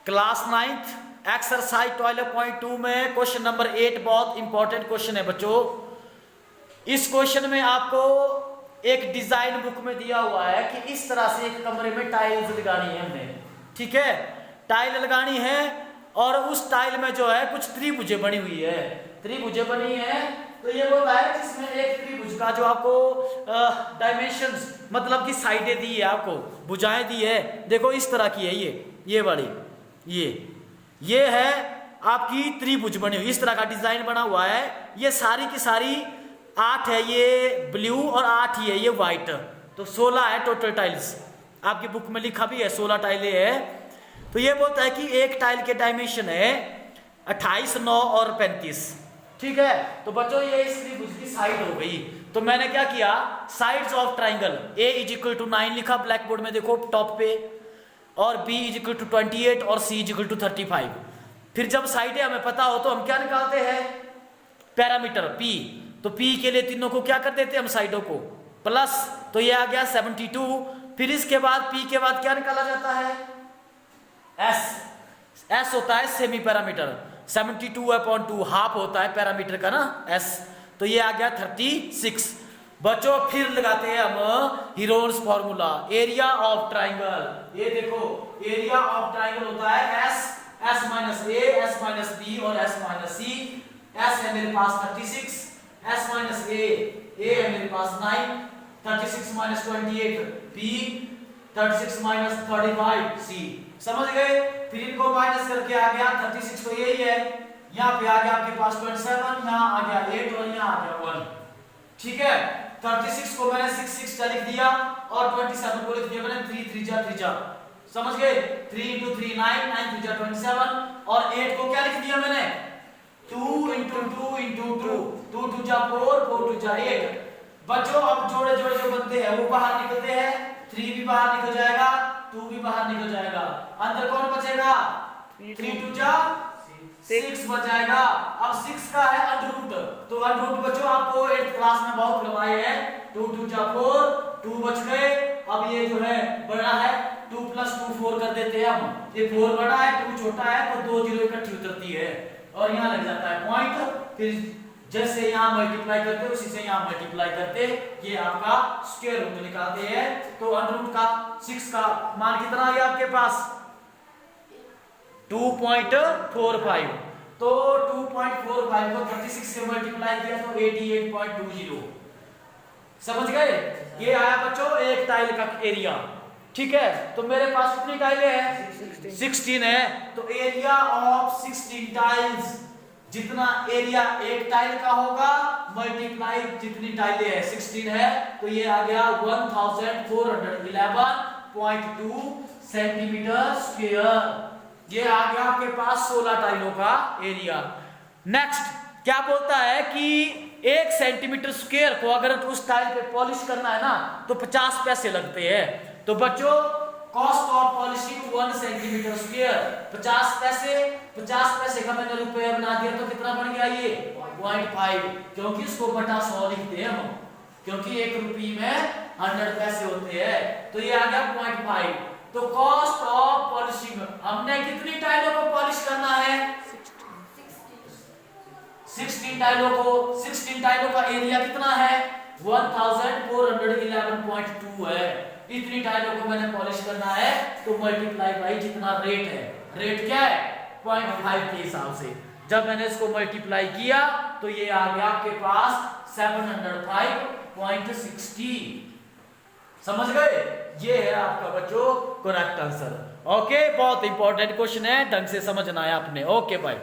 Class 9th exercise 12.2 में question number 8 बहुत important question है बच्चों। इस क्वेश्चन में आपको एक डिजाइन बुक में दिया हुआ है कि इस तरह से एक कमरे में टाइल्स लगानी है हमने, ठीक है, टाइल लगानी है और उस टाइल में जो है कुछ त्रिभुजें बनी हुई है, त्रिभुजें बनी है। तो ये होता है जिसमें एक त्रिभुज का जो आपको डायमेंशंस मतलब कि साइडें दी है, आपको भुजाएं दी है। देखो इस तरह की है ये वाली, ये है आपकी त्रिभुज बनी हुई, इस तरह का डिजाइन बना हुआ है। ये सारी की सारी 8 है ये ब्लू और 8 ही है ये व्हाइट, तो 16 है टोटल टाइल्स। आपकी बुक में लिखा भी है 16 टाइलें है। तो ये बोलता है कि एक टाइल के डायमेंशन है 28, 9 और 35, ठीक है। तो बच्चों ये इस त्रिभुज की साइड हो गई। तो मैंने क्या किया, साइड्स ऑफ ट्राइंगल A = 9 लिखा ब्लैक बोर्ड में, देखो टॉप पे, और B = 28 और C = 35। फिर जब साइडें हमें पता हो तो हम क्या निकालते हैं, पैरामीटर P। तो P के लिए तीनों को क्या कर देते हैं हम, साइडों को प्लस, तो ये आ गया 72। फिर इसके बाद P के बाद क्या निकाला जाता है, S होता है सेमी पैरामीटर, 72/2 हाफ होता है पैरामीटर का ना S। तो ये आ गया 36। बच्चों फिर लगाते हैं हम Heron's formula, area of triangle. ये देखो एरिया ऑफ ट्राइंगल होता है S - A, S - B और S - C। S है मेरे पास 36, S - A है मेरे पास 9, 36 - 28 B, 36 - 35 C। समझ गए। फिर इनको माइनस करके आ गया 36, तो यही है, यहाँ पे आ गया आपके पास 27, यहाँ आ गया 8 और यहाँ आ गया 1, ठीक है। 36 को मैंने 6 का लिख दिया और 27 को लिख दिया मैंने 3 3 जा, समझ गए। 3 × 3 9, 9 3 जा 27 और 8 को क्या लिख दिया मैंने 2 × 2 × 2, 2 2 जा 4, 4 2 जा 8। बच्चों अब जोड़े जोड़े जो बनते हैं वो बाहर निकलते हैं, 3 भी बाहर निकल जाएगा, 2 भी बाहर निकल जाएगा, अंदर कौन बचेगा, 3 2 जा 6 बच जाएगा। अब 6 का है अंडर रूट, तो अंडर रूट बच्चों आपको 8th क्लास में बहुत करवाए हैं। 2 2 जा 4, 2 बच गए। अब ये जो है बड़ा है, 2 + 2 4 कर देते हैं हम, ये 4 बड़ा है 2 छोटा है, तो 2 0 इकट्ठी उतरती है और यहाँ लग जाता है पॉइंट। फिर जैसे यहाँ मल्टीप्लाई करते उसी से यहाँ मल्टीप्लाई करते, ये आपका स्क्वायर रूट निकालते हैं। तो अंडर रूट का 6 का मान कितना आ गया आपके पास 2.45। तो 2.45 को 36 से मल्टीप्लाई किया तो 88.20। समझ गए। ये आया बच्चों एक टाइल का एरिया, ठीक है। तो मेरे पास कितनी टाइलें हैं, 16 है। तो एरिया ऑफ 16 टाइल्स, जितना एरिया एक टाइल का होगा मल्टीप्लाई जितनी टाइलें है 16 है, तो ये आ गया 1411.2 सेंटीमीटर स्क्वायर। ये आ गया आपके पास 16 टाइलों का एरिया। नेक्स्ट क्या बोलता है कि 1 सेंटीमीटर स्क्वायर को अगर उस टाइल पे पॉलिश करना है ना तो 50 पैसे लगते हैं। तो बच्चों cost of polishing 1 centimetre square 50 पैसे, 50 पैसे का मैंने रुपया बना दिया तो कितना बन गया ये 0.5, क्योंकि इसको बटा 100 लिखते हैं हम, क्योंकि 1 रुपये में 100 पैसे होते हैं। तो ये आ गया 0.5। तो कॉस्ट ऑफ पॉलिशिंग, हमने कितनी टाइलों को पॉलिश करना है 16 टाइलों को। 16 टाइलों का एरिया कितना है 1411.2 है। इतनी टाइलों को मैंने पॉलिश करना है, तो मल्टीप्लाई बाई जितना रेट है, रेट क्या है 0.5 के हिसाब से। जब मैंने इसको मल्टीप्लाई किया तो ये आ गया आपके पास 705.60। समझ गए। ये है आपका बच्चों करेक्ट आंसर। ओके, बहुत इंपॉर्टेंट क्वेश्चन है, ढंग से समझना है आपने। Okay bye.